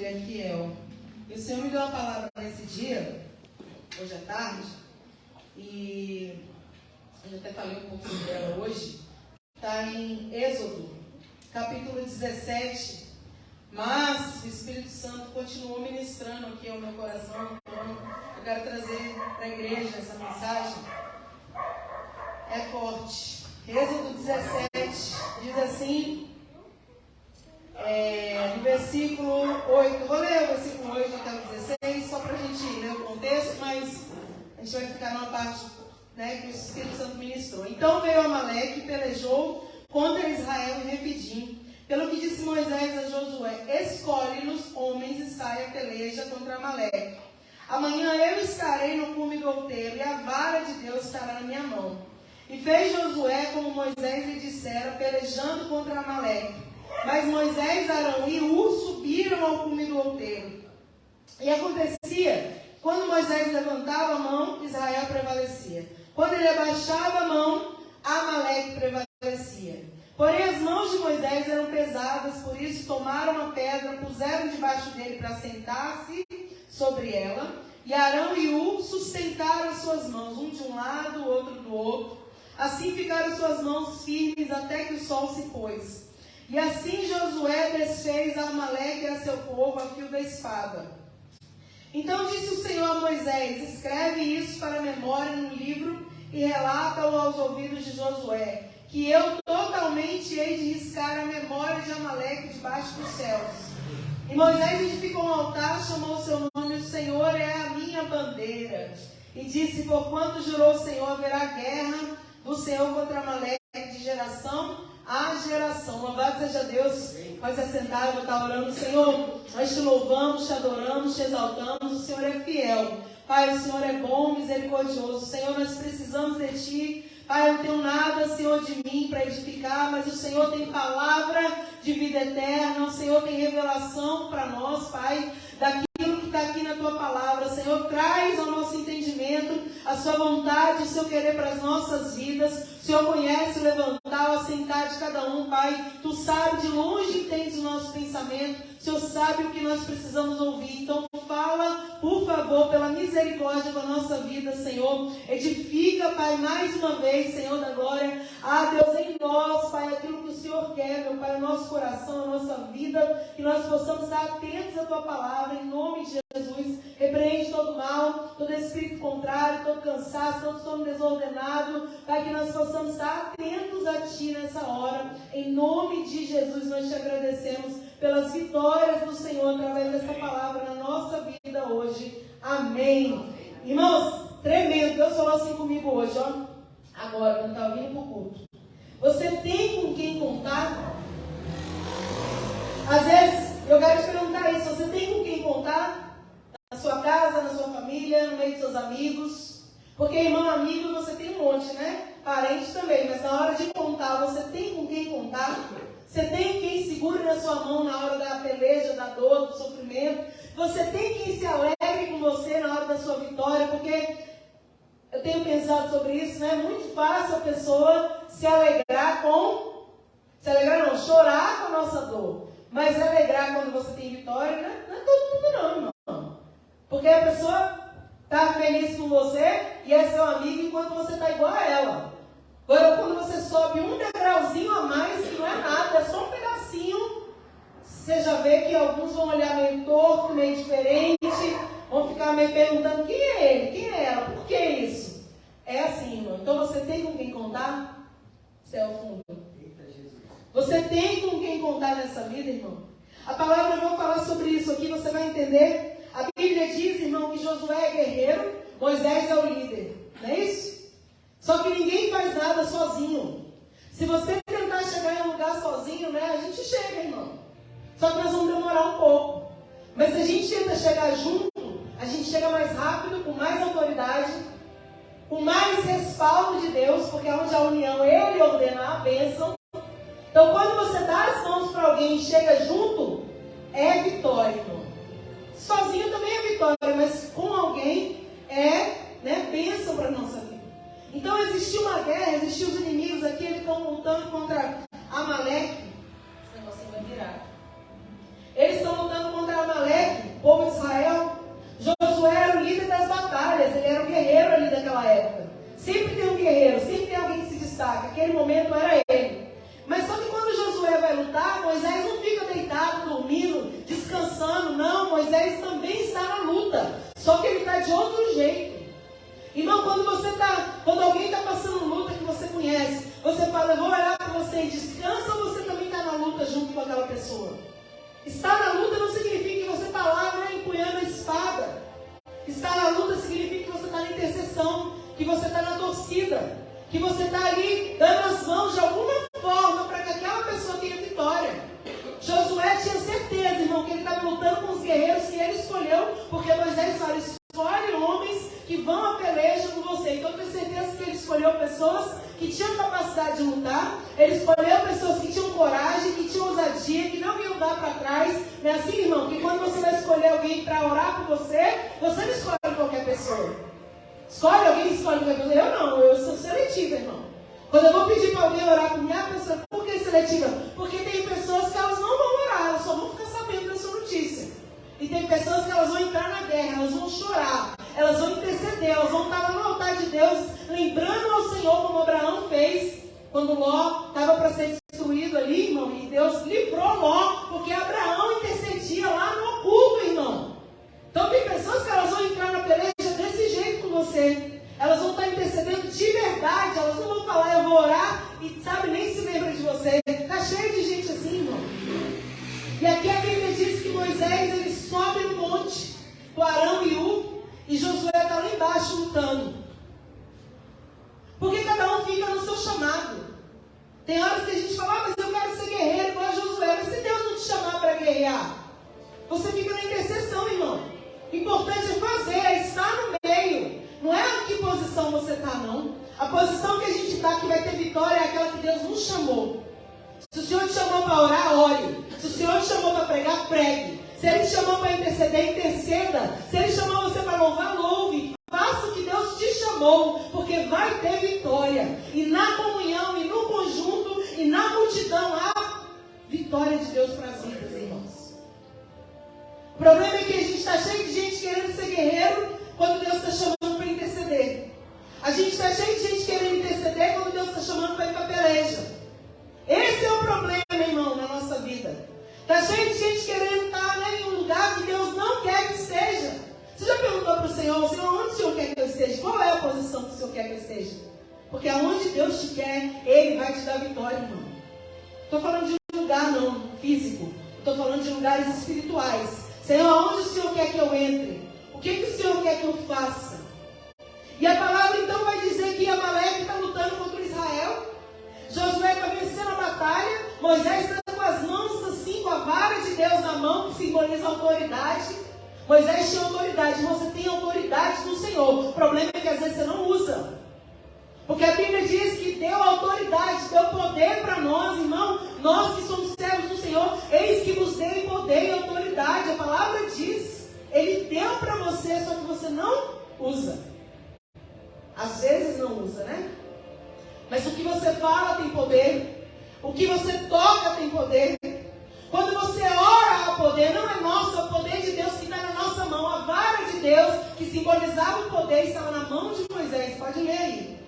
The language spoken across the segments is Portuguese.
é fiel. E o Senhor me deu uma palavra nesse dia, hoje à tarde, e eu até falei um pouco sobre ela hoje. Está em Êxodo, capítulo 17. Mas o Espírito Santo continuou ministrando aqui ao meu coração. Então eu quero trazer para a igreja essa mensagem. É forte. Êxodo 17 diz assim, no versículo 8. Vou ler o versículo 8 até o 16, só para a gente ler o contexto, mas a gente vai ficar numa parte, que o Espírito Santo ministrou. Então veio Amaleque e pelejou contra Israel em Refidim. Pelo que disse Moisés a Josué: escolhe-nos homens e saia a peleja contra Amaleque. Amanhã eu estarei no cume do outeiro e a vara de Deus estará na minha mão. E fez Josué como Moisés lhe dissera, pelejando contra Amaleque. Mas Moisés, Arão e Hur subiram ao cume do outeiro. E acontecia, quando Moisés levantava a mão, Israel prevalecia. Quando ele abaixava a mão, Amaleque prevalecia. Porém as mãos de Moisés eram pesadas, por isso tomaram uma pedra, puseram debaixo dele para sentar-se sobre ela. E Arão e Hur sustentaram as suas mãos, um de um lado, o outro do outro. Assim ficaram suas mãos firmes até que o sol se pôs. E assim Josué desfez a Amaleque e a seu povo a fio da espada. Então disse o Senhor a Moisés: escreve isso para a memória no livro e relata-o aos ouvidos de Josué, que eu totalmente hei de riscar a memória de Amaleque debaixo dos céus. E Moisés edificou um altar, chamou o seu nome, o Senhor é a minha bandeira. E disse: porquanto jurou o Senhor, haverá guerra do Senhor contra Amaleque de geração a geração. Louvado seja Deus. Pode se assentar, eu vou estar orando. Senhor, nós te louvamos, te adoramos, te exaltamos. O Senhor é fiel. Pai, o Senhor é bom, misericordioso. Senhor, nós precisamos de Ti. Pai, eu não tenho nada, Senhor, de mim para edificar, mas o Senhor tem palavra de vida eterna. O Senhor tem revelação para nós, Pai, daquilo que está aqui na Tua palavra. Senhor, traz ao nosso entendimento a Sua vontade, o Seu querer para as nossas vidas. O Senhor conhece o levantar, o assentar de cada um, Pai. Tu sabes de longe tens o nosso pensamento. O Senhor sabe o que nós precisamos ouvir. Então fala, por favor, pela misericórdia da nossa vida, Senhor. Edifica, Pai, mais uma vez, Senhor da glória. Deus, em nós, Pai, aquilo que o Senhor quer, meu Pai, o nosso coração, a nossa vida, que nós possamos estar atentos à Tua palavra, em nome de Jesus. Repreende todo mal, todo espírito contrário, todo cansaço, todo sono desordenado, Pai, que nós possamos estar atentos a Ti nessa hora. Em nome de Jesus, nós Te agradecemos pelas vitórias do Senhor através dessa palavra na nossa vida hoje. Amém. Irmãos, tremendo. Deus falou assim comigo hoje, ó. Agora, quando estava vindo para o culto. Você tem com quem contar? Às vezes, eu quero te perguntar isso. Você tem com quem contar? Na sua casa, na sua família, no meio dos seus amigos? Porque, irmão, amigo, você tem um monte, né? Parente também. Mas na hora de contar, você tem com quem contar? Você tem quem segure na sua mão na hora da peleja, da dor, do sofrimento. Você tem quem se alegre com você na hora da sua vitória, porque eu tenho pensado sobre isso, né? É muito fácil a pessoa chorar com a nossa dor. Mas se alegrar quando você tem vitória, né? Não é todo mundo não, irmão. Porque a pessoa está feliz com você e é seu amigo enquanto você está igual a ela. Agora, quando você sobe um degrauzinho a mais, que não é nada, é só um pedacinho, você já vê que alguns vão olhar meio torto, meio diferente, vão ficar meio perguntando: quem é ele? Quem é ela? Por que isso? É assim, irmão. Então você tem com quem contar? Céu fundo. Você tem com quem contar nessa vida, irmão? A palavra, eu vou falar sobre isso aqui, você vai entender. A Bíblia diz, irmão, que Josué é guerreiro, Moisés é o líder. Não é isso? Só que ninguém faz nada sozinho. Se você tentar chegar em um lugar sozinho, né, a gente chega, irmão. Só que nós vamos demorar um pouco. Mas se a gente tenta chegar junto, a gente chega mais rápido, com mais autoridade, com mais respaldo de Deus, porque onde a união, Ele ordena a bênção. Então, quando você dá as mãos para alguém e chega junto, é vitória, irmão. Sozinho também é vitória, mas com alguém é, bênção para a nossa vida. Então, existiu uma guerra, existiam os inimigos aqui, eles estão lutando contra Amaleque. Esse negocinho vai virar. Eles estão lutando contra Amaleque. guerreiro, sempre tem alguém que se destaca. Aquele momento era ele. Mas só que quando Josué vai lutar, Moisés não fica deitado, dormindo, descansando. Não, Moisés também está na luta. Só que ele está de outro jeito. Irmão, quando alguém está passando luta que você conhece, você fala, eu vou orar para você e descansa, ou você também está na luta junto com aquela pessoa? Estar na luta não significa que você está lá, né, empunhando a espada. Estar na luta significa que você está na intercessão, que você está na torcida, que você está ali dando as mãos de alguma forma para que aquela pessoa tenha vitória. Josué tinha certeza, irmão, que ele estava lutando com os guerreiros que ele escolheu, porque Moisés fala, escolhe homens que vão à peleja com você. Então eu tenho certeza que ele escolheu pessoas que tinham capacidade de lutar, ele escolheu pessoas que tinham coragem, que tinham ousadia, que não iam dar para trás. Não é assim, irmão? Que quando você vai escolher alguém para orar por você, você não escolhe qualquer pessoa. Escolhe alguém, escolhe qualquer pessoa. Eu não, eu sou seletiva, irmão. Quando eu vou pedir para alguém orar por minha pessoa, por que seletiva? Porque tem pessoas que elas não vão orar, elas só vão ficar sabendo da sua notícia. E tem pessoas que elas vão entrar na guerra, elas vão chorar, elas vão interceder, elas vão estar no altar de Deus, lembrando ao Senhor como Abraão fez, quando Ló estava para ser destruído ali, irmão, e Deus livrou Ló, porque Abraão intercedia lá no oculto, irmão. Então tem pessoas que elas vão entrar na peleja desse jeito com você, elas vão estar intercedendo de verdade, elas não vão falar, eu vou orar, e sabe, nem se lembra de você. Está cheio de gente assim, irmão. E aqui a Bíblia diz que Moisés, ele sobe no monte, com Arão e U, e Josué está lá embaixo lutando. Porque cada um fica no seu chamado. Tem horas que a gente fala, mas eu quero ser guerreiro igual a Josué. Mas se Deus não te chamar para guerrear, você fica na intercessão, irmão. O importante é fazer, é estar no meio. Não é em que posição você está, não. A posição que a gente está, que vai ter vitória, é aquela que Deus nos chamou. Se o Senhor te chamou para orar, ore. Se o Senhor te chamou para pregar, pregue. Se Ele te chamou para interceder, interceda. Se Ele chamou você para louvar, louve. Faça o que Deus te chamou, porque vai ter vitória. E na comunhão, e no conjunto, e na multidão, há vitória de Deus para as vidas, irmãos. O problema é que a gente está cheio de gente querendo ser guerreiro, quando Deus está chamando para interceder. A gente está cheio de gente querendo interceder, quando Deus está chamando para ir para a peleja. Esse é o problema, irmão, na nossa vida. Está cheio de gente querendo estar, né, em um lugar que Deus não quer que esteja. Você já perguntou para o Senhor, onde o Senhor quer que eu esteja? Qual é a posição que o Senhor quer que eu esteja? Porque aonde Deus te quer, Ele vai te dar vitória, irmão. Estou falando de um lugar não físico. Estou falando de lugares espirituais. Senhor, aonde o Senhor quer que eu entre? O que o Senhor quer que eu faça? E a palavra então vai dizer que Amaleque está lutando contra Israel. Josué está vencendo a batalha. Moisés está com as mãos assim, com a vara de Deus na mão, que simboliza a autoridade. Moisés tinha autoridade. Você tem autoridade do Senhor. O problema é que às vezes você não usa. Porque a Bíblia diz que deu autoridade, deu poder para nós, irmão. Nós que somos servos do Senhor, eis que vos dei poder e autoridade. A palavra diz. Ele deu para você, só que você não usa. Às vezes não usa, né? Mas o que você fala tem poder. O que você toca tem poder. Quando você ora, há poder. Não é nosso, é o poder de Deus que está na nossa mão. A vara de Deus, que simbolizava o poder, estava na mão de Moisés. Pode ler aí.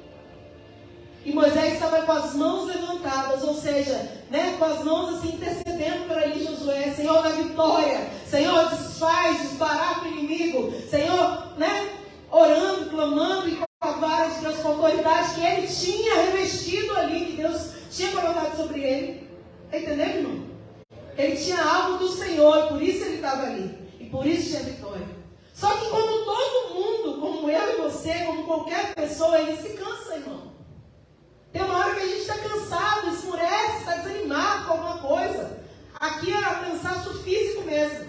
E Moisés estava com as mãos levantadas, ou seja, né, com as mãos assim, intercedendo por ali Josué. Senhor, da vitória. Senhor, desfaz, desbarata o inimigo. Senhor, né, orando, clamando e com a vara de Deus, com a autoridade que ele tinha revestido ali, que Deus tinha colocado sobre ele. Está entendendo, irmão? Ele tinha algo do Senhor, e por isso ele estava ali. E por isso tinha vitória. Só que como todo mundo, como eu e você, como qualquer pessoa, ele se cansa, irmão. Tem uma hora que a gente está cansado, esmurece, está desanimado com alguma coisa. Aqui era cansaço físico mesmo.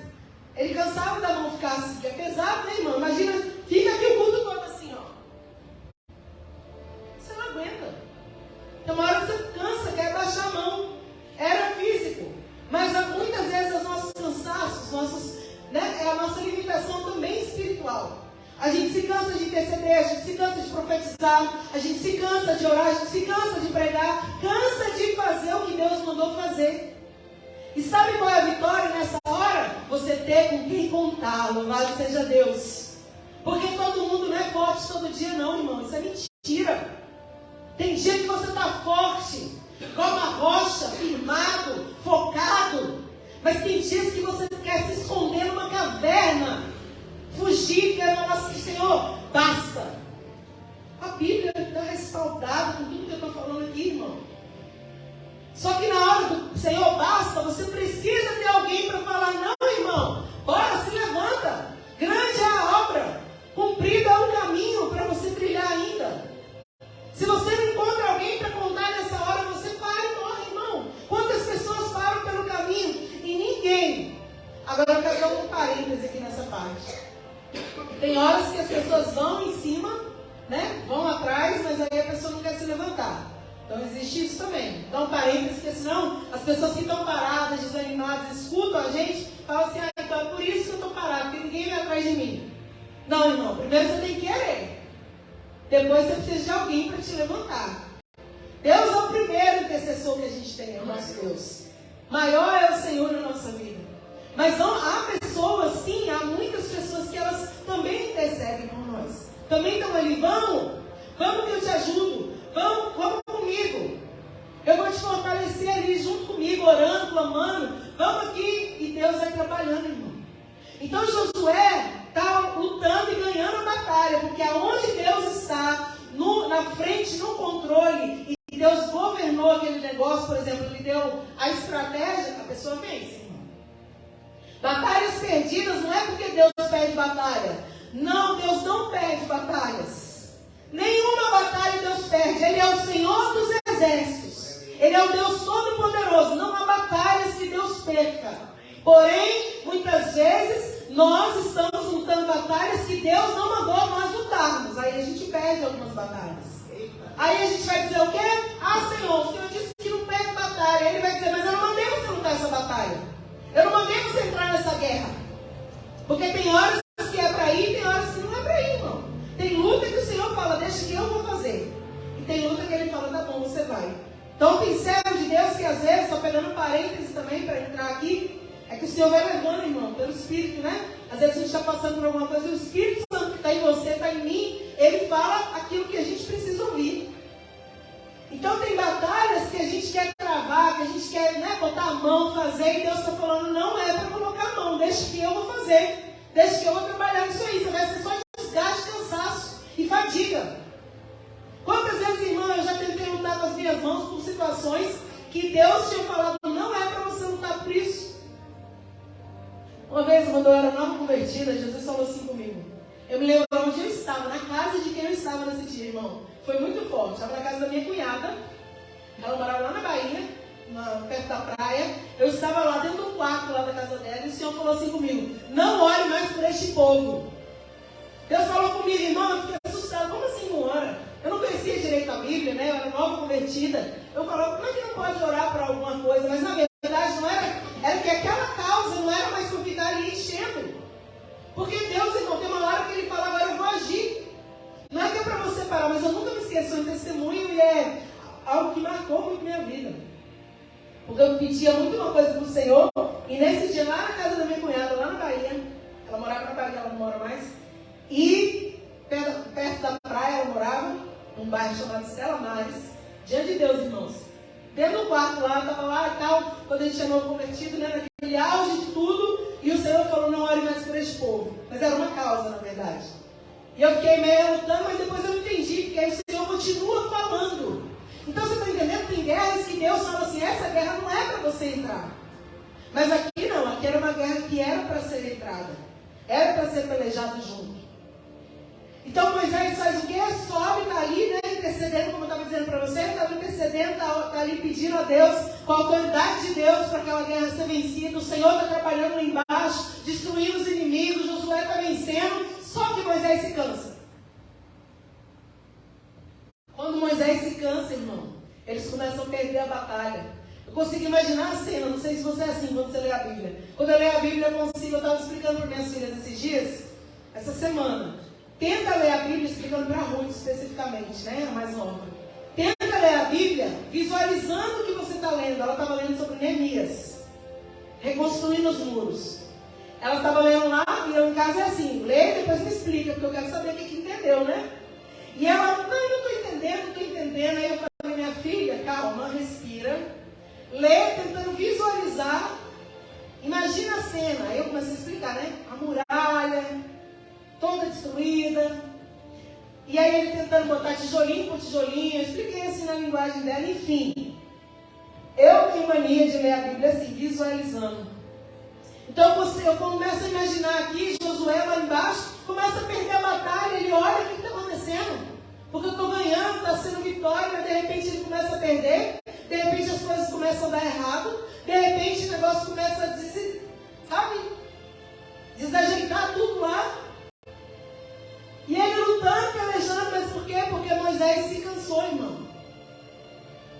Ele cansava da mão ficar assim, que é pesado, né, irmão? Imagina, fica aqui o culto todo assim, ó. Você não aguenta. Tem uma hora que você cansa, quer baixar a mão. Era físico. Mas muitas vezes os nossos cansaços, é a nossa limitação também espiritual. A gente se cansa de interceder, a gente se cansa de profetizar, a gente se cansa de orar, a gente se cansa de pregar, cansa de fazer o que Deus mandou fazer. E sabe qual é a vitória nessa hora? Você ter com quem contar, louvado seja Deus. Porque todo mundo não é forte todo dia não, irmão, isso é mentira. Tem dia que você está forte, como a rocha, firmado, focado. Mas tem dias que você quer se esconder numa caverna, fugir, quer falar assim, Senhor, basta. A Bíblia está respaldada com tudo que eu estou falando aqui, irmão. Só que na hora do Senhor, basta, você precisa ter alguém para falar, não, irmão, bora, se levanta. Grande é a obra, cumprido é o caminho para você trilhar ainda. Se você não encontra alguém para contar nessa hora, você para e morre, irmão. Quantas pessoas param pelo caminho e ninguém. Agora eu quero dar um parêntese aqui nessa parte. Tem horas que as pessoas vão em cima, né? Vão atrás, mas aí a pessoa não quer se levantar. Então existe isso também. Dá um parêntese, porque senão as pessoas que estão paradas, desanimadas, escutam a gente, falam assim, então é por isso que eu estou parado, porque ninguém vai atrás de mim. Não, irmão, primeiro você tem que querer. Depois você precisa de alguém para te levantar. Deus é o primeiro intercessor que a gente tem, é o nosso Deus. Maior é o Senhor na nossa vida. Mas há pessoas, sim, há muitas pessoas que elas também intercedem por nós. Também estão ali, vamos que eu te ajudo, vamos comigo. Eu vou te fortalecer ali junto comigo, orando, clamando, vamos aqui. E Deus vai trabalhando, irmão. Então Josué está lutando e ganhando a batalha, porque aonde Deus está, na frente, no controle, e Deus governou aquele negócio, por exemplo, Ele deu a estratégia, a pessoa vence. Batalhas perdidas não é porque Deus perde batalha. Não, Deus não perde batalhas. Nenhuma batalha Deus perde. Ele é o Senhor dos exércitos. Ele é o Deus todo-poderoso. Não há batalhas que Deus perca. Porém, muitas vezes, nós estamos lutando batalhas que Deus não mandou nós lutarmos. Aí a gente perde algumas batalhas. Aí a gente vai dizer o quê? Ah, Senhor, o Senhor disse que não perde batalha. Ele vai dizer, mas eu não mandei você lutar essa batalha. Eu não mandei você entrar nessa guerra. Porque tem horas que é para ir, tem horas que não é para ir, irmão. Tem luta que o Senhor fala, deixa que eu vou fazer. E tem luta que Ele fala, tá bom, você vai. Então tem servo de Deus que às vezes, só pegando parênteses também para entrar aqui, é que o Senhor vai levando, irmão, pelo Espírito, né? Às vezes a gente está passando por alguma coisa e o Espírito Santo que está em você, está em mim, ele fala aquilo que a gente precisa ouvir. Então tem batalhas que a gente quer travar, que a gente quer, né, botar a mão, fazer, e Deus está falando, não é para colocar a mão, deixa que eu vou fazer, deixa que eu vou trabalhar nisso aí, você vai ser só desgaste, cansaço e fadiga. Quantas vezes, irmã, eu já tentei lutar com as minhas mãos por situações que Deus tinha falado, não é para você lutar por isso. Uma vez, quando eu era nova convertida, Jesus falou assim comigo. Eu me lembro onde eu estava, na casa de quem eu estava nesse dia, irmão. Foi muito forte. Estava na casa da minha cunhada. Ela morava lá na Bahia, perto da praia. Eu estava lá dentro do quarto lá da casa dela e o Senhor falou assim comigo, não ore mais por este povo. Deus falou comigo, irmão, eu fiquei assustada. Como assim não ora? Eu não conhecia direito a Bíblia, né? Eu era nova convertida. Eu falava, como é que não pode orar por alguma coisa? Mas na verdade não era. Era que aquela causa não era mais para ficar ali enchendo. Porque Deus, irmão, tem uma hora que Ele fala, agora eu vou agir. Não é que é para você parar, mas eu nunca me esqueço de um testemunho e é algo que marcou muito minha vida. Porque eu pedia muito uma coisa para o Senhor, e nesse dia lá na casa da minha cunhada, lá na Bahia, ela morava na Bahia, ela não mora mais, e perto da praia ela morava, num bairro chamado Estela Mares, diante de Deus, irmãos. Dentro do quarto lá, estava lá e tal, quando a gente chamou o convertido, né, naquele auge de tudo, e o Senhor falou, não ore mais por este povo. Mas era uma causa, na verdade. E eu fiquei meio lutando, mas depois eu entendi, porque aí o Senhor continua falando. Então você está entendendo? Tem guerras que Deus fala assim, essa guerra não é para você entrar. Mas aqui não, aqui era uma guerra que era para ser entrada. Era para ser pelejado junto. Então Moisés faz o quê? Sobe, está ali, né, intercedendo, como eu estava dizendo para você, estava intercedendo, está ali pedindo a Deus, com a autoridade de Deus, para aquela guerra ser vencida. O Senhor está trabalhando lá embaixo, destruindo os inimigos, Josué está vencendo. Só que Moisés se cansa. Quando Moisés se cansa, irmão, eles começam a perder a batalha. Eu consigo imaginar a cena, não sei se você é assim quando você lê a Bíblia. Quando eu leio a Bíblia, eu estava explicando para minhas filhas esses dias, essa semana. Tenta ler a Bíblia, explicando para a Ruth especificamente, né, a mais nova. Tenta ler a Bíblia visualizando o que você está lendo. Ela estava lendo sobre Neemias, reconstruindo os muros. Ela estava lendo lá, e eu em casa é assim, lê e depois me explica, porque eu quero saber o que entendeu, né? E ela, não estou entendendo, entendendo. Aí eu falei, minha filha, calma, respira. Lê, tentando visualizar. Imagina a cena. Aí eu comecei a explicar, né? A muralha, toda destruída. E aí ele tentando botar tijolinho por tijolinho. Eu expliquei assim na linguagem dela, enfim. Eu tenho mania de ler a Bíblia assim, visualizando. Então eu começo a imaginar aqui, Josué lá embaixo, começa a perder a batalha, ele olha o que está acontecendo. Porque eu estou ganhando, está sendo vitória, mas de repente ele começa a perder, de repente as coisas começam a dar errado, de repente o negócio começa a desajeitar tudo lá. E ele lutando, pelejando, mas por quê? Porque Moisés se cansou, irmão.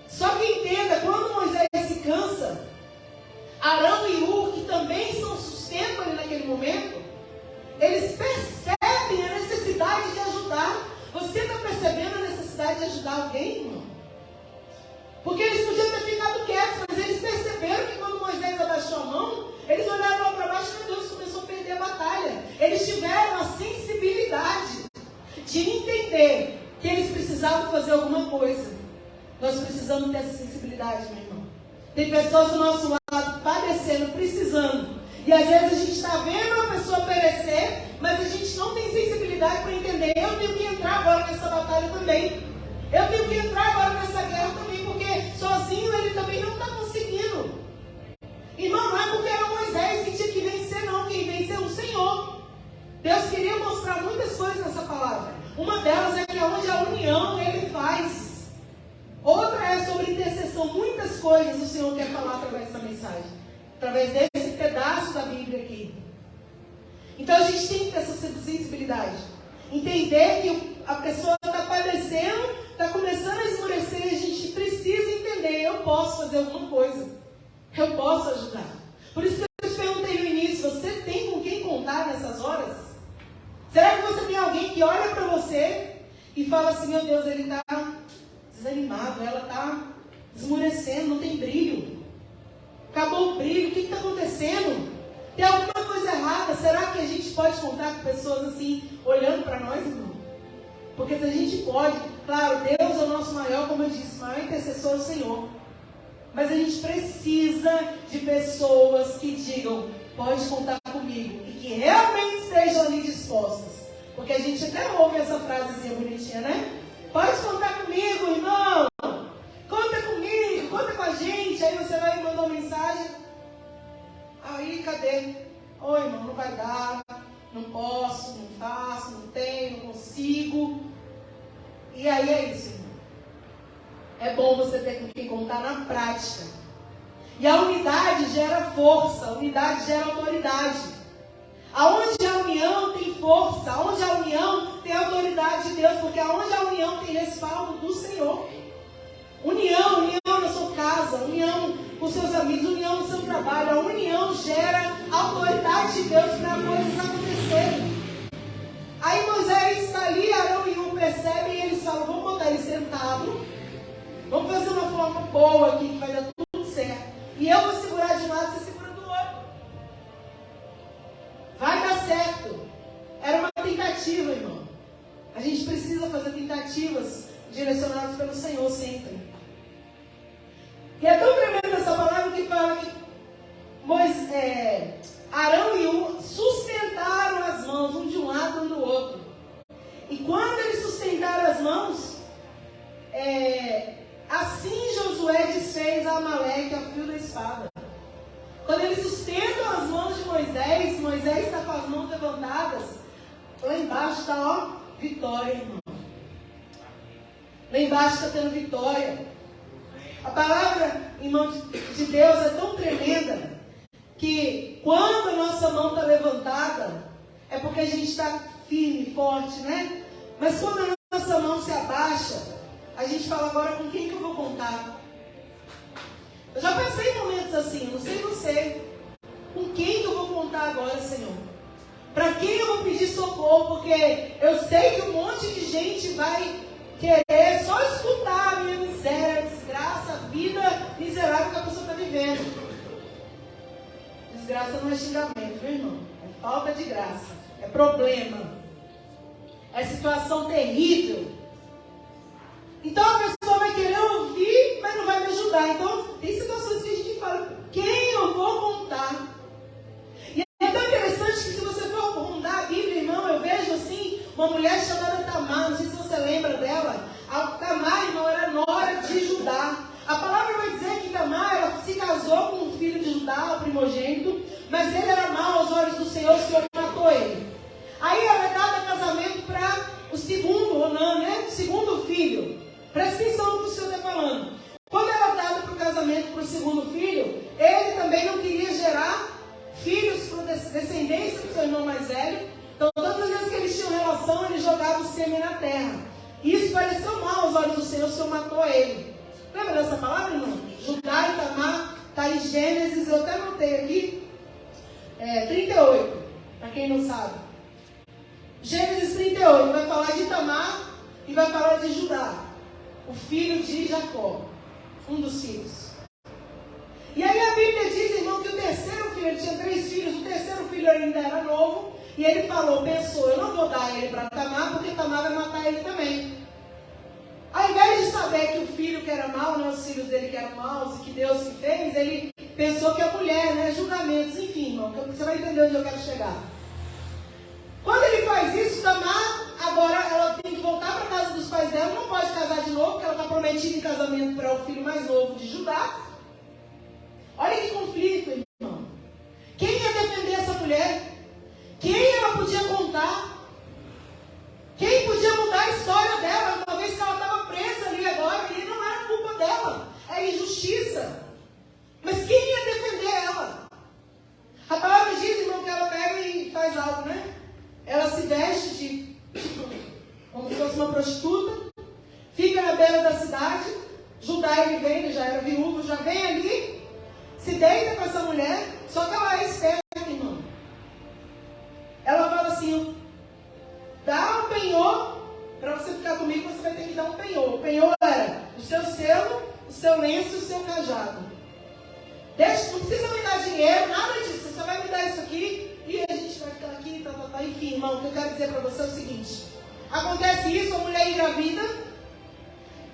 Só que entenda, quando Moisés se cansa, Arão e Hur, que também são sustento ali naquele momento, eles percebem a necessidade de ajudar. Você está percebendo a necessidade de ajudar alguém, irmão? Porque eles podiam ter ficado quietos, mas eles perceberam que quando Moisés abaixou a mão, eles olharam lá para baixo e Deus começou a perder a batalha. Eles tiveram a sensibilidade de entender que eles precisavam fazer alguma coisa. Nós precisamos ter essa sensibilidade, meu irmão. Tem pessoas do nosso lado padecendo, precisando. E às vezes a gente está vendo uma pessoa perecer, mas a gente não tem sensibilidade para entender. Eu tenho que entrar agora nessa batalha também. Eu tenho que entrar agora nessa guerra também, porque sozinho ele também não está conseguindo. Irmão, não é porque era Moisés que tinha que vencer, não. Quem venceu é o Senhor. Deus queria mostrar muitas coisas nessa palavra. Uma delas é que onde a união ele faz. Outra é sobre intercessão. Muitas coisas o Senhor quer falar através dessa mensagem. Através desse pedaço da Bíblia aqui. Então a gente tem que ter essa sensibilidade. Entender que a pessoa está padecendo, está começando a esmorecer, e a gente precisa entender, eu posso fazer alguma coisa. Eu posso ajudar. Por isso que eu te perguntei no início, você tem com quem contar nessas horas? Será que você tem alguém que olha para você e fala assim, meu Deus, ele está desanimado, ela está esmorecendo, não tem brilho. Acabou o brilho, o que está acontecendo? Tem alguma coisa errada? Será que a gente pode contar com pessoas assim, olhando para nós, irmão? Porque se a gente pode, claro, Deus é o nosso maior, como eu disse, maior intercessor é o Senhor. Mas a gente precisa de pessoas que digam, pode contar comigo, e que realmente estejam ali dispostas. Porque a gente até ouve essa frasezinha bonitinha, né? Pode contar comigo, irmão. Conta comigo, conta com a gente. Aí você vai e manda uma mensagem. Aí, cadê? Oi, irmão, não vai dar. Não posso, não faço, não tenho, não consigo. E aí é isso, irmão. É bom você ter com quem contar na prática. E a unidade gera força, a unidade gera autoridade. Aonde a união tem força, aonde a união tem autoridade de Deus, porque aonde a união tem respaldo do Senhor. União na sua casa, união com seus amigos, união no seu trabalho. A união gera autoridade de Deus para coisas acontecerem. Aí Moisés está ali, Arão e Hur percebem e eles falam, vamos botar ele sentado, vamos fazer uma forma boa aqui que vai dar tudo certo. E eu vou segurar de um lado, você segura do outro. Vai dar certo. Era uma tentativa, irmão. A gente precisa fazer tentativas direcionadas pelo Senhor sempre. E é tão tremenda essa palavra que fala que Arão e Hur sustentaram as mãos, um de um lado e um do outro. E quando eles sustentaram as mãos, assim Josué desfez a Amaleque a fio da espada. Quando eles sustentam as mãos de Moisés, Moisés está com as mãos levantadas, lá embaixo está, ó, vitória, irmão. Lá embaixo está tendo vitória. A palavra, irmão, de Deus é tão tremenda que quando a nossa mão está levantada, é porque a gente está firme, forte, né? Mas quando a nossa mão se abaixa, a gente fala, agora com quem que eu vou contar? Eu já passei em momentos assim, não sei você. Com quem que eu vou contar agora, Senhor? Para quem eu vou pedir socorro? Porque eu sei que um monte de gente vai querer só escutar a minha miséria, a desgraça, a vida miserável que a pessoa está vivendo. Desgraça não é xingamento, meu irmão. É falta de graça. É problema. É situação terrível. Então a pessoa vai querer ouvir, mas não vai me ajudar. Então tem situações que a gente fala, quem eu vou contar? E é tão interessante que se você for rondar a Bíblia, irmão, eu vejo assim, uma mulher chamada Tamar, não sei se você lembra dela. A Tamar, irmão, era nora de Judá. A palavra vai dizer que Tamar, ela se casou com um filho de Judá, o primogênito, mas ele era mau aos olhos do Senhor, o Senhor matou ele. Aí ela é dada casamento para o segundo, ou não, né? O segundo filho. Presta atenção no que o Senhor está falando. Quando ela é dada para o casamento para o segundo filho, ele também não queria gerar filhos para descendência do seu irmão mais velho. Então, todas as vezes que eles tinham relação, ele jogava o sêmen na terra. Isso pareceu mal aos olhos do Senhor, o Senhor matou ele. Lembra dessa palavra, irmão? Judá e Tamar, está em Gênesis, eu até anotei aqui, 38, para quem não sabe. Gênesis 38, vai falar de Tamar e vai falar de Judá, o filho de Jacó, um dos filhos. E aí a Bíblia diz, irmão, que o terceiro filho, ele tinha 3 filhos, o terceiro filho ainda era novo, e ele pensou, eu não vou dar ele para Tamar, porque Tamar vai matar ele também. Ao invés de saber que o filho que era mau, né, os filhos dele que eram maus, e que Deus que fez, ele pensou que a mulher, né, julgamentos, enfim, irmão, você vai entender onde eu quero chegar. Quando ele faz isso, Tamar, agora ela tem que voltar para a casa dos pais dela, não pode casar de novo, porque ela está prometida em casamento para o filho mais novo de Judá. Olha que conflito, irmão. Quem ia defender essa mulher? Quem ela podia contar? Quem podia mudar a história dela, uma vez que ela estava presa ali agora, e não era culpa dela, é injustiça. Mas quem ia defender ela? A palavra diz, irmão, que ela pega e faz algo, né? Ela se veste como se fosse uma prostituta, fica na beira da cidade, Judá ele vem, ele já era viúvo, já vem ali, se deita com essa mulher, só que ela é esperta, irmão. Ela fala assim, dá um penhor, para você ficar comigo, você vai ter que dar um penhor. O penhor era o seu selo, o seu lenço e o seu cajado. Não precisa me dar dinheiro, nada disso, você só vai me dar isso aqui, e a gente vai ficar aqui, enfim, irmão, o que eu quero dizer para você é o seguinte, acontece isso, a mulher engravida,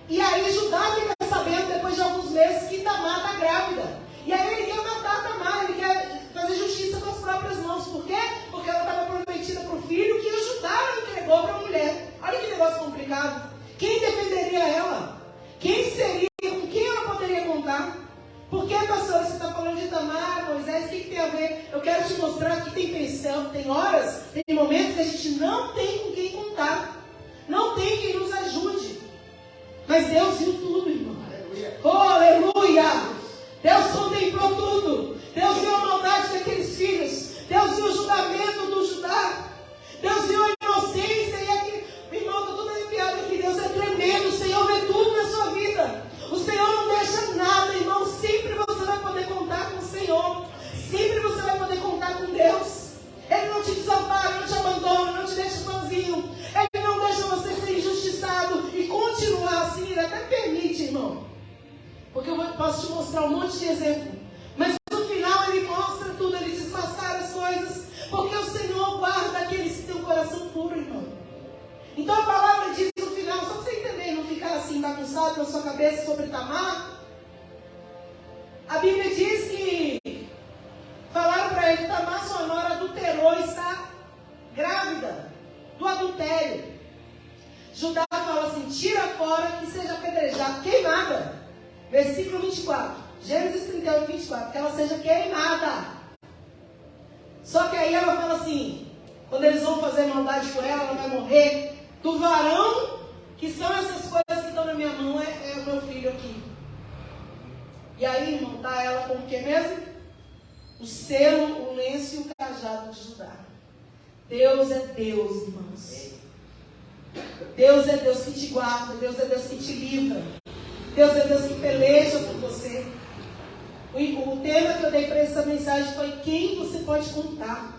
e aí Judá fica sabendo, depois de alguns meses, que Tamar está grávida, e aí ele quer matar Tamar, ele quer fazer justiça com as próprias mãos, por quê? Porque ela estava prometida para o filho, que o Judá entregou para a mulher. Olha que negócio complicado. Quem defenderia ela? Quem seria, com quem ela poderia contar? Por que, pastor, você está falando de Tamar, Moisés, o que tem a ver? Eu quero te mostrar que tem pensão, tem horas, tem momentos que a gente não tem com quem contar. Não tem quem nos ajude. Mas Deus viu tudo, irmão. Aleluia. Oh, aleluia! Deus contemplou tudo. Deus viu a maldade daqueles filhos. Deus viu o julgamento do Judá. Deus viu a inocência e aqui. Irmão, estou toda arrepiada aqui. Deus é tremendo. O Senhor vê tudo na sua vida. O Senhor não deixa nada, irmão. Sempre você vai poder contar com o Senhor. Sempre você vai poder contar com Deus. Ele não te desampara, não te abandona, não te deixa sozinho. Ele não deixa você ser injustiçado e continuar assim. Ele até permite, irmão. Porque eu posso te mostrar um monte de exemplo. Mas no final ele mostra tudo, ele desmascara as coisas. Porque o Senhor guarda aqueles que têm um coração puro, irmão. Então a palavra diz no final, só para você entender, não ficar assim bagunçado na sua cabeça sobre Tamar. A Bíblia diz que falaram para ele, Tamar, sua nora adulterou e está grávida do adultério. Judá fala assim, tira fora que seja apedrejada, queimada. Versículo 24, Gênesis 38, 24, que ela seja queimada. Só que aí ela fala assim, quando eles vão fazer maldade com ela, ela vai morrer. Do varão, que são essas coisas que estão na minha mão, é o meu filho aqui. E aí, irmão, tá ela com o que mesmo? O selo, o lenço e o cajado de Judá. Deus é Deus, irmãos. Deus é Deus que te guarda, Deus é Deus que te livra. Deus é Deus que peleja por você. O tema que eu dei para essa mensagem foi quem você pode contar.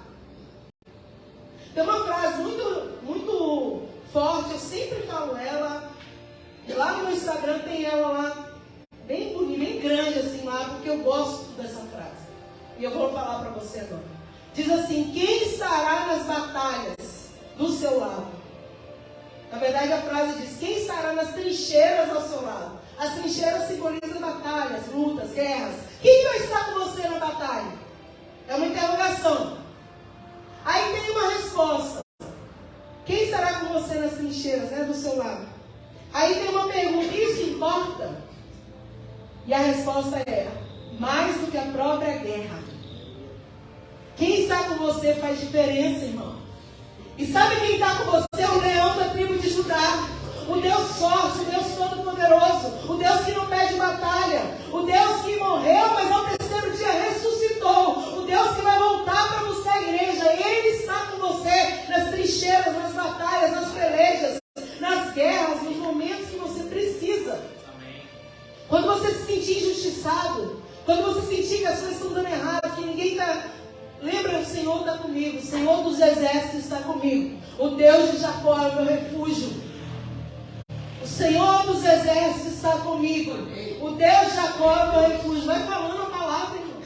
Tem uma frase muito forte, eu sempre falo ela. Lá no meu Instagram tem ela lá, bem bonita, bem grande assim lá, porque eu gosto dessa frase. E eu vou falar para você agora. Diz assim, quem estará nas batalhas do seu lado? verdade, a frase diz: quem estará nas trincheiras ao seu lado? As trincheiras simbolizam batalhas, lutas, guerras. Quem vai estar com você na batalha? É uma interrogação. Aí tem uma resposta. Quem estará com você nas trincheiras, do seu lado? Aí tem uma pergunta: isso importa? E a resposta é: mais do que a própria guerra. Quem está com você faz diferença, irmão. E sabe quem está com você? O leão da tribo de Judá. O Deus forte, o Deus todo-poderoso. O Deus que não perde batalha. O Deus que morreu, mas ao terceiro dia ressuscitou. O Deus que vai voltar para buscar a igreja. Ele está com você nas trincheiras, nas batalhas, nas pelejas, nas guerras, nos momentos que você precisa. Amém. Quando você se sentir injustiçado, quando você sentir que as coisas estão dando errado, que ninguém está... Lembra, o Senhor está comigo, o Senhor dos exércitos está comigo. O Deus de Jacó é o meu refúgio. O Senhor dos exércitos está comigo. O Deus de Jacó é o meu refúgio. Vai falando a palavra, irmão.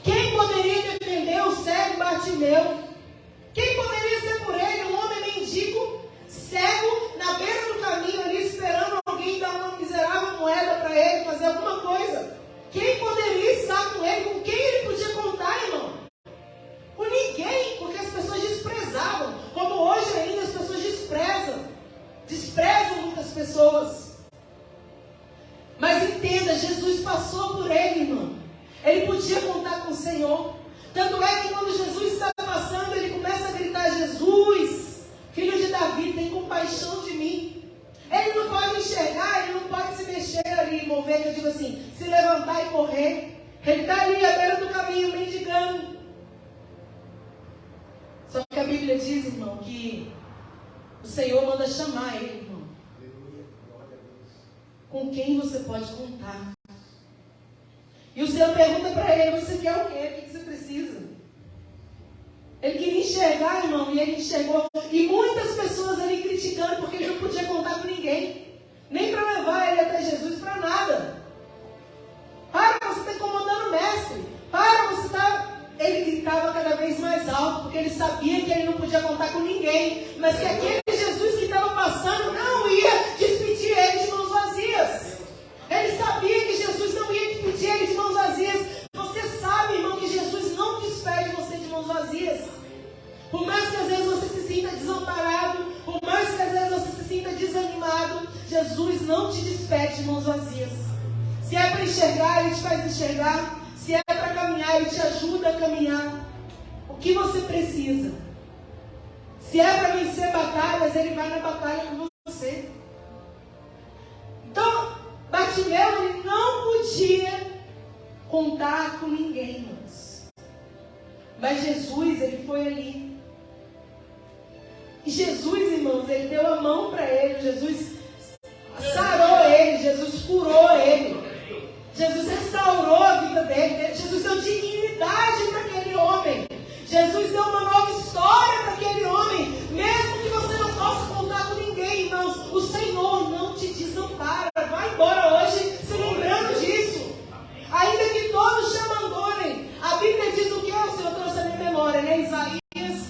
Quem poderia defender o cego Bartimeu? Quem poderia ser por ele um homem mendigo, cego, na beira do caminho ali, esperando alguém dar uma miserável moeda para ele, fazer alguma coisa? Quem poderia estar com ele? Com quem ele podia contar, irmão? Com ninguém, porque as pessoas desprezavam. Como hoje ainda as pessoas desprezam muitas pessoas. Mas entenda, Jesus passou por ele, irmão. Ele podia contar com o Senhor. Tanto é que quando Jesus está passando, ele começa a gritar: Jesus, filho de Davi, tem compaixão de mim. Ele não pode enxergar, ele não pode se mexer ali, mover, que eu digo assim, se levantar e correr. Ele está ali à beira do caminho, mendigando. Só que a Bíblia diz, irmão, que o Senhor manda chamar ele, irmão. Com quem você pode contar? E o Senhor pergunta para ele: você quer o quê? O que você precisa? Ele queria enxergar, irmão, e ele enxergou. E muitas pessoas ali criticando, porque ele não podia contar com ninguém. Nem para levar ele até Jesus, para nada. Para, você está incomodando o mestre. Para, você está... Ele gritava cada vez mais alto, porque ele sabia que ele não podia contar com ninguém. Mas que aquele Jesus que estava passando não ia despedir ele de mãos vazias. Ele sabia que Jesus não ia despedir ele de mãos vazias. Você sabe, irmão, que Jesus não despede você de mãos vazias. Por mais que às vezes você se sinta desamparado, por mais que às vezes você se sinta desanimado, Jesus não te despede de mãos vazias. Se é para enxergar, Ele te faz enxergar. Se é para caminhar, Ele te ajuda a caminhar. O que você precisa? Se é para vencer batalhas, Ele vai na batalha com você. Então, Bartimeu, ele não podia contar com ninguém, irmãos. Mas Jesus, ele foi ali. E Jesus, irmãos, ele deu a mão para ele. Jesus sarou ele. Jesus curou ele. Jesus restaurou a vida dele. Jesus deu dignidade para aquele homem. Jesus deu uma nova história para aquele homem. Mesmo que você não possa contar com ninguém, irmãos, o Senhor não te desampara. Vai embora hoje se lembrando disso. Ainda que todos te abandonem. A Bíblia diz o que? O Senhor trouxe a minha memória, né? Isaías.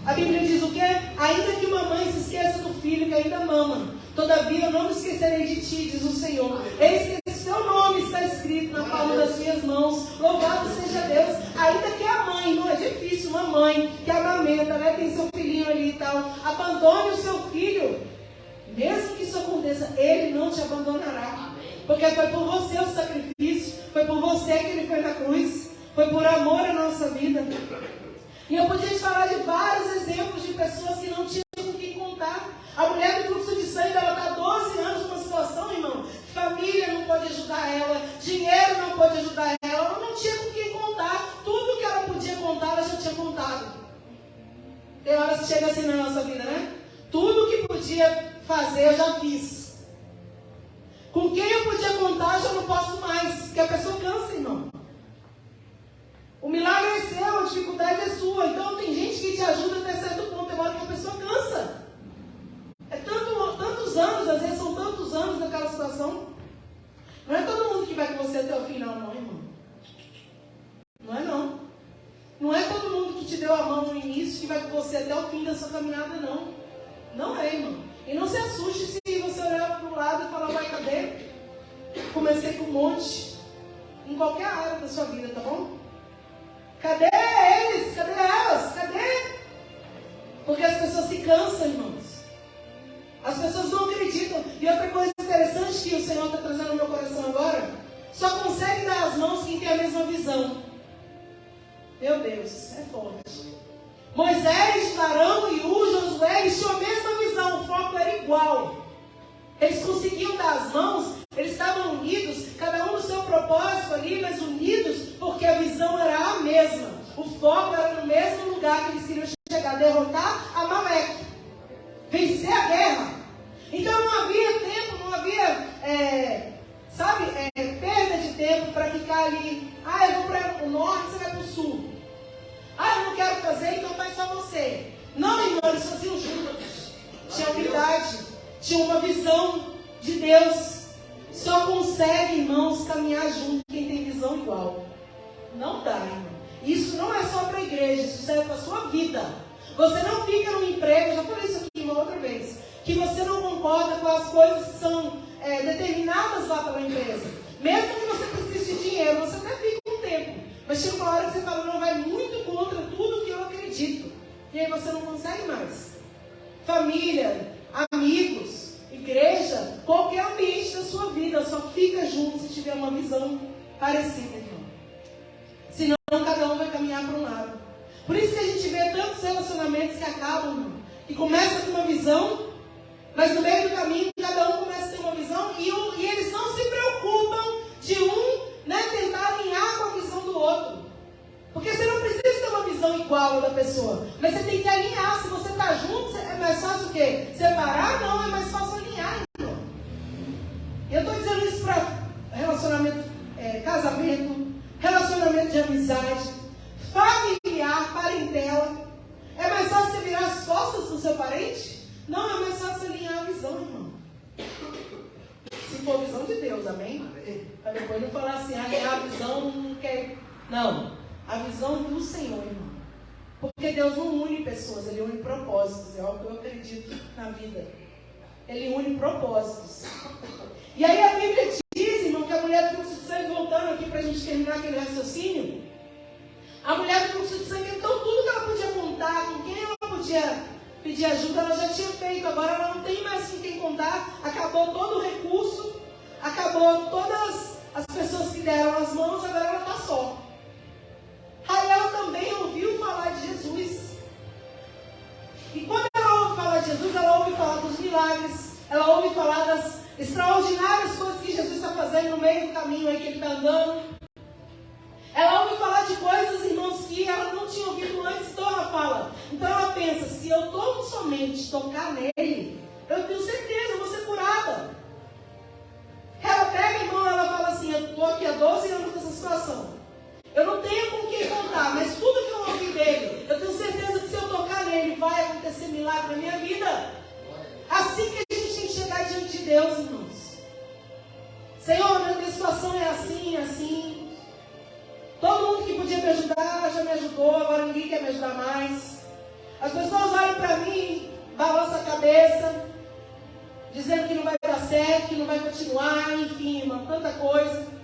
A Bíblia diz o quê? Ainda que uma mãe se esqueça do filho que ainda mama, todavia eu não me esquecerei de ti, diz o Senhor. Eis que seu nome está escrito na palma das minhas mãos. Louvado seja Deus. Ainda que a mãe, não é difícil, uma mãe que amamenta, né, tem seu filhinho ali e tal, abandone o seu filho, mesmo que isso aconteça, Ele não te abandonará. Porque foi por você o sacrifício, foi por você que Ele foi na cruz, foi por amor à nossa vida. E eu podia te falar de vários exemplos de pessoas que não tinham com quem contar. A mulher do fluxo de sangue, ela está há 12 anos numa situação, irmão. Família não pode ajudar ela, dinheiro não pode ajudar ela, ela não tinha com quem contar. Tudo que ela podia contar, ela já tinha contado. Tem horas que chega assim na nossa vida, né? Tudo que podia fazer, eu já fiz. Com quem eu podia contar, eu já não posso mais, porque a pessoa cansa, irmão. O milagre é seu, a dificuldade é sua. Então tem gente que te ajuda até certo ponto, tem hora que a pessoa cansa. É tantos anos, às vezes são tantos anos naquela situação. Não é todo mundo que vai com você até o final, não, irmão. Não é não. Não é todo mundo que te deu a mão no início que vai com você até o fim da sua caminhada, não. Não é, irmão. E não se assuste se você olhar para o lado e falar, vai, cadê? Comecei com um monte. Em qualquer área da sua vida, tá bom? Cadê eles? Cadê elas? Cadê? Porque as pessoas se cansam, irmãos. As pessoas não acreditam. E outra coisa interessante que o Senhor está trazendo no meu coração agora, só consegue dar as mãos quem tem a mesma visão. Meu Deus, é forte. Moisés, Arão e Josué, eles tinham a mesma visão, o foco era igual. Eles conseguiam dar as mãos, eles estavam unidos, cada um no seu propósito ali, mas unidos porque a visão era a mesma. O foco era no mesmo lugar que eles queriam chegar, derrotar Amaleque, vencer a guerra. Então não havia tempo, não havia, perda de tempo para ficar ali. Eu vou para o norte, você vai para o sul. Eu não quero fazer, então faz só você. Não, irmão, eles faziam juntos. Tinha unidade, tinha uma visão de Deus. Só consegue, irmãos, caminhar junto quem tem visão igual. Não dá, irmão. Isso não é só para a igreja, isso serve para a sua vida. Você não fica no emprego, já falei isso aqui uma outra vez, que você não concorda com as coisas que são determinadas lá pela empresa. Mesmo que você precise de dinheiro, você até fica um tempo. Mas chega uma hora que você fala, não, vai muito contra tudo que eu acredito. E aí você não consegue mais. Família, amigos, igreja, qualquer ambiente da sua vida, só fica junto se tiver uma visão parecida, irmão. Senão cada um vai caminhar para um lado. Por isso que a gente vê tantos relacionamentos que acabam, irmão. Que começa com uma visão, mas no meio do caminho cada um começa a ter uma visão e eles não se preocupam de tentar alinhar com a visão do outro. Porque você não precisa ter uma visão igual da pessoa, mas você tem que alinhar. Se você está junto, é mais fácil o quê? Separar? Não, é mais fácil alinhar, irmão. Eu estou dizendo isso para relacionamento, casamento, relacionamento de amizade, familiar, parentela. É mais fácil você virar as costas do seu parente? Não, é mais fácil alinhar a visão, irmão. Se for a visão de Deus, amém? Para depois não falar assim, alinhar a visão não quer. Não, a visão do Senhor, irmão. Porque Deus não une pessoas, Ele une propósitos. É algo que eu acredito na vida. Ele une propósitos. E aí a Bíblia diz, irmão, que a mulher do fluxo de sangue, voltando aqui para a gente terminar aquele raciocínio, a mulher do fluxo de sangue, então tudo que ela podia contar, com quem ela podia pedir ajuda, ela já tinha feito. Agora ela não tem mais com quem contar. Acabou todo o recurso, acabou todas as pessoas que deram as mãos, agora ela está só. Aí ela também ouviu falar de Jesus. E quando ela ouve falar de Jesus, ela ouve falar dos milagres, ela ouve falar das extraordinárias coisas que Jesus está fazendo no meio do caminho aí que ele está andando. Ela ouve falar de coisas, irmãos, que ela não tinha ouvido antes, então ela fala. Então ela pensa, se eu tão somente tocar nele, eu tenho certeza, eu vou ser curada. Ela pega, irmão, ela fala assim, eu estou aqui há 12 anos nessa situação. Eu não tenho com quem contar, mas tudo que eu ouvi dele, eu tenho certeza que se eu tocar nele, vai acontecer milagre na minha vida. Assim que a gente tem que chegar diante de Deus, irmãos. Senhor, minha situação é assim, assim. Todo mundo que podia me ajudar já me ajudou, agora ninguém quer me ajudar mais. As pessoas olham para mim, balançam a cabeça, dizendo que não vai dar certo, que não vai continuar, enfim, irmão, tanta coisa.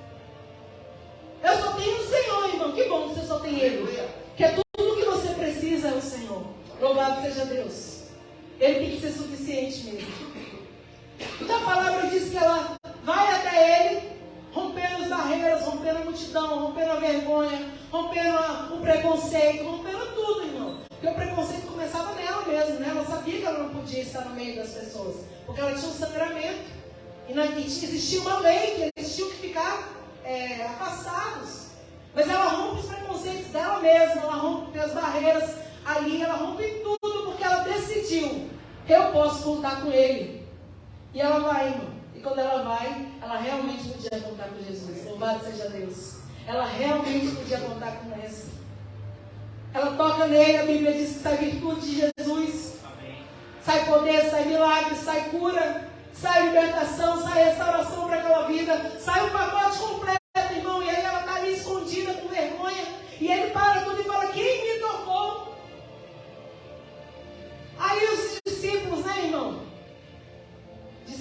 Eu só tenho o Senhor, irmão. Que bom que você só tem Ele. Que é tudo que você precisa é o Senhor. Louvado seja Deus. Ele tem que ser suficiente mesmo. Então a palavra diz que ela vai até Ele, rompendo as barreiras, rompendo a multidão, rompendo a vergonha, rompendo o preconceito, rompendo tudo, irmão. Porque o preconceito começava nela mesmo, né? Ela sabia que ela não podia estar no meio das pessoas, porque ela tinha um sangramento. E existia uma lei que eles tinham que ficar afastados. Mas ela rompe os preconceitos dela mesma, ela rompe as barreiras ali, ela rompe tudo, porque ela decidiu, eu posso contar com Ele. E ela vai, irmão. E quando ela vai, ela realmente podia contar com Jesus. Louvado seja Deus. Ela realmente podia contar com essa. Ela toca nele, a Bíblia diz que sai virtude de Jesus. Amém. Sai poder, sai milagre, sai cura, sai libertação, sai restauração para aquela vida, sai o pacote completo, irmão. E aí ela está ali escondida com vergonha. E ele para tudo e fala, quem me tocou? Aí os discípulos, né, irmão?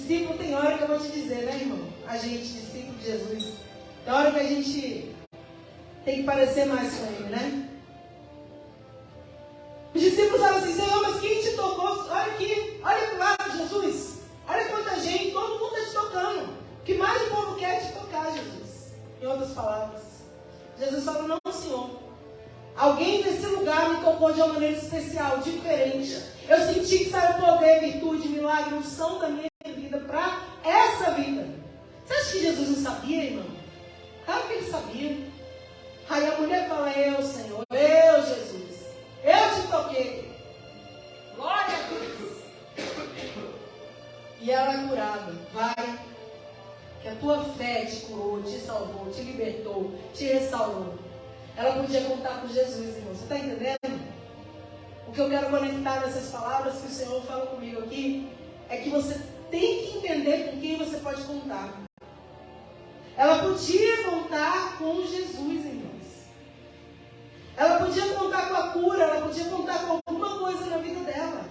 Discípulo tem hora que eu vou te dizer, né, irmão? A gente, discípulo de Jesus, tem hora que a gente tem que parecer mais com ele, né? Os discípulos falam assim, Senhor, mas quem te tocou? Olha aqui, olha para o lado, Jesus. Olha quanta gente, todo mundo está te tocando. O que mais o povo quer é te tocar, Jesus. Em outras palavras. Jesus fala, não, Senhor. Alguém nesse lugar me tocou de uma maneira especial, diferente. Eu senti que saiu poder, virtude, milagre, unção da minha vida para essa vida. Você acha que Jesus não sabia, irmão? Claro que ele sabia. Aí a mulher fala, eu, Senhor, eu, Jesus, eu te toquei. Glória a Deus. E ela é curada. Vai, que a tua fé te curou, te salvou, te libertou, te restaurou. Ela podia contar com Jesus, irmão. Você está entendendo? O que eu quero conectar nessas palavras que o Senhor fala comigo aqui é que você tem que entender com quem você pode contar. Ela podia contar com Jesus, irmãos. Ela podia contar com a cura, ela podia contar com alguma coisa na vida dela.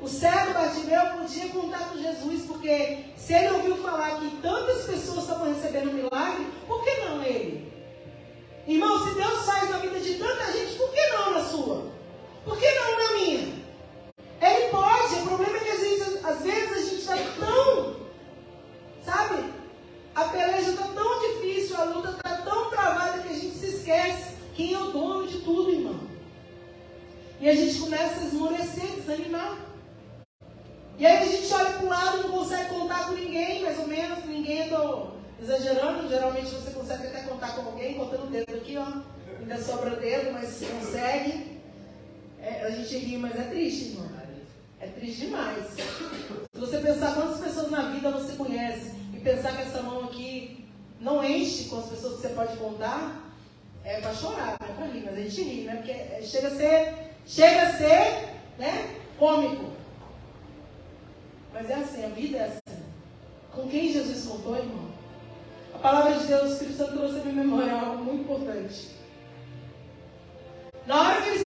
O cego Bartimeu podia contar com Jesus, porque se ele ouviu falar que tantas pessoas estavam recebendo milagre, por que não ele? Irmão, se Deus faz na vida de tanta gente, por que não na sua? Por que não na minha? Ele pode, o problema é que às vezes a gente está tão, sabe? A peleja está tão difícil, a luta está tão travada que a gente se esquece quem é o dono de tudo, irmão. E a gente começa a esmorecer, desanimar. E aí a gente olha para o lado e não consegue contar com ninguém, mais ou menos, ninguém, estou exagerando, geralmente você consegue até contar com alguém, contando o dedo aqui, ó. Ainda sobra dedo, mas consegue. A gente ri, mas é triste, irmão. É triste demais. Se você pensar quantas pessoas na vida você conhece e pensar que essa mão aqui não enche com as pessoas que você pode contar, é para chorar, não é para rir, mas a gente ri, né? Porque chega a ser, né, cômico. Mas é assim, a vida é assim. Com quem Jesus contou, irmão? A palavra de Deus, o Espírito Santo trouxe a minha memória algo muito importante. Na hora que eles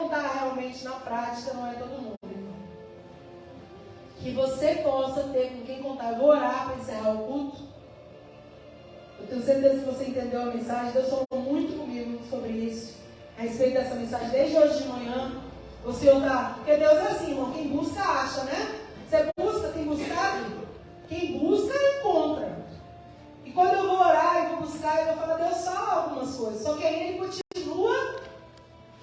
contar realmente na prática não é todo mundo, irmão. Que você possa ter com quem contar. Eu vou orar para encerrar o culto. Eu tenho certeza que você entendeu a mensagem. Deus falou muito comigo sobre isso, a respeito dessa mensagem, desde hoje de manhã. O Senhor está... Porque Deus é assim, irmão, quem busca, acha, né? Você busca, tem buscado? Quem busca, encontra. E quando eu vou orar, eu vou buscar, eu vou falar, Deus fala algumas coisas. Só que aí Ele continua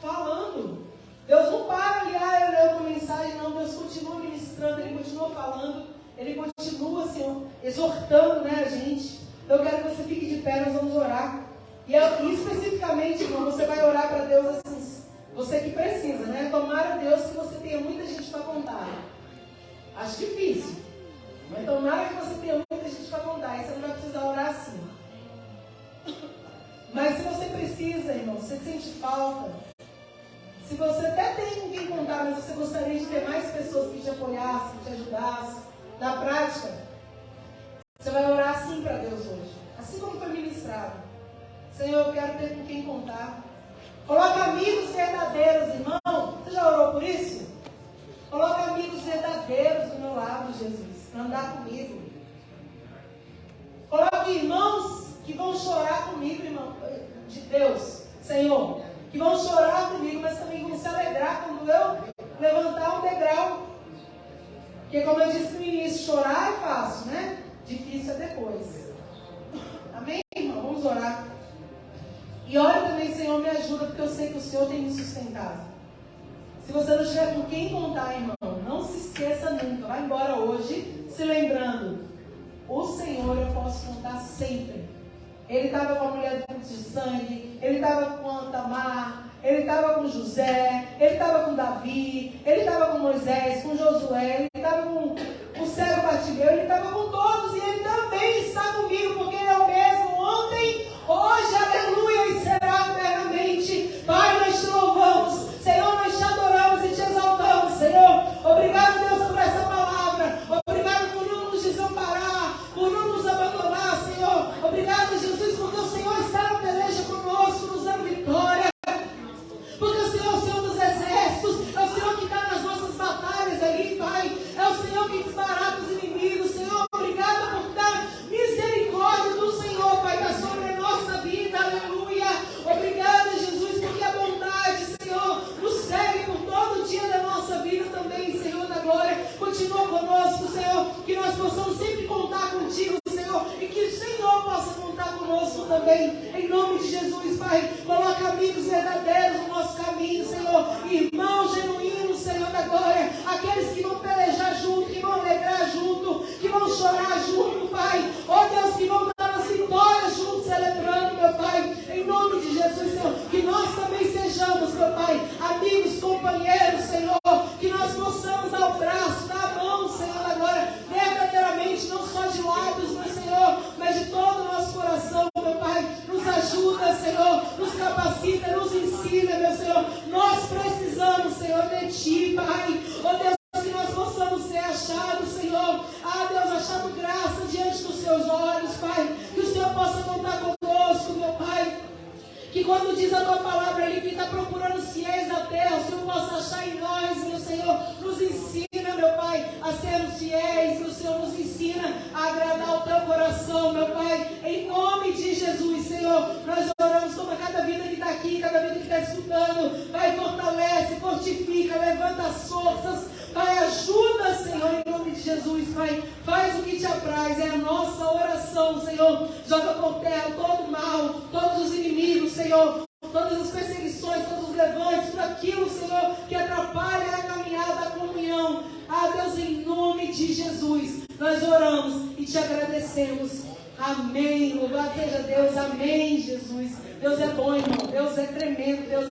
falando. Deus não para ali, eu leio uma mensagem, não. Deus continua ministrando, Ele continua falando. Ele continua, Senhor, exortando, né, a gente. Então eu quero que você fique de pé, nós vamos orar. E especificamente, irmão, você vai orar para Deus assim, você que precisa, né? Tomara, Deus, que você tenha muita gente para contar. Acho difícil. Mas tomara que você tenha muita gente para contar. Aí você não vai precisar orar assim. Mas se você precisa, irmão, você sente falta. Se você até tem com quem contar, mas você gostaria de ter mais pessoas que te apoiassem, que te ajudassem. Na prática, você vai orar assim para Deus hoje. Assim como foi ministrado. Senhor, eu quero ter com quem contar. Coloca amigos verdadeiros, irmão. Você já orou por isso? Coloca amigos verdadeiros do meu lado, Jesus, para andar comigo. Coloca irmãos que vão chorar comigo, irmão, de Deus, Senhor, que vão chorar comigo, mas também vão se alegrar quando eu levantar um degrau. Porque como eu disse no início, chorar é fácil, né? Difícil é depois. Amém, irmão? Vamos orar. E ora também, Senhor, me ajuda, porque eu sei que o Senhor tem me sustentado. Se você não tiver com quem contar, irmão, não se esqueça nunca. Vai embora hoje se lembrando. O Senhor eu posso contar sempre. Ele estava com a mulher do de sangue, ele estava com a Tamar, ele estava com José, ele estava com Davi, ele estava com Moisés, com Josué, ele estava com o cego Bartimeu, ele estava com todos, e ele também está comigo, porque ele é o mesmo ontem, hoje, aleluia, e será eternamente. Pai, nós te louvamos, Senhor, nós te adoramos e te exaltamos, Senhor. Obrigado, Deus, por essa palavra. Obrigado por não nos desamparar, por não nos abandonar, Senhor. Obrigado, Jesus, porque o Senhor está na peleja conosco, nos dando vitória. Porque o Senhor é o Senhor dos exércitos, é o Senhor que está nas nossas batalhas ali, Pai. É o Senhor que desbarata os inimigos, Senhor. Obrigado por dar misericórdia do Senhor, Pai, está sobre a nossa vida, aleluia. Obrigado, Jesus, porque a bondade, Senhor, nos segue por todo o dia da nossa vida também, Senhor da glória. Continua conosco, Senhor, que nós possamos sempre contar contigo, Senhor, e que o Senhor possa contar conosco também, em nome de Jesus, Pai. Coloca amigos verdadeiros no nosso caminho, Senhor, irmãos genuínos, Senhor da glória, aqueles que vão pelejar junto, que vão alegrar junto, que vão chorar junto, Pai. Ó Deus, que vão dar as vitórias juntos, celebrando, meu Pai, em nome de Jesus, Senhor, que nós também sejamos, meu Pai, amigos, companheiros, Senhor, que nós possamos dar o braço, dar a mão, Senhor da glória, verdadeiramente, não só de lábios, mas, Senhor, mas de todo o nosso coração, meu Pai. Nos ajuda, Senhor, nos capacita, nos ensina, meu Senhor. Nós precisamos, Senhor, de Ti, Pai. Ó Deus, que nós possamos ser achados, Senhor. Ah, Deus, achando graça diante dos Seus olhos, Pai. Que o Senhor possa contar conosco, meu Pai. Que quando diz a Tua palavra ali, que está procurando os fiéis da terra, o Senhor possa achar em nós, meu Senhor. Nos ensina, meu Pai, a sermos fiéis. Que o Senhor nos ensina a agradar o Teu coração, meu Pai. Em nome de Jesus, Senhor, nós oramos sobre cada vida que está aqui, cada vida que está escutando. Pai, fortalece, fortifica, levanta as forças. Pai, ajuda, Senhor, em nome de Jesus, Pai. Faz o que te apraz, é a nossa oração, Senhor. Joga por terra todo o mal, todos os inimigos, Senhor. Todas as perseguições, todos os levantes, tudo aquilo, Senhor, que atrapalha a caminhada, a comunhão. Ah, Deus, em nome de Jesus, nós oramos e te agradecemos. Amém. Louvado seja Deus. Amém, Jesus. Deus é bom, irmão. Deus é tremendo. Deus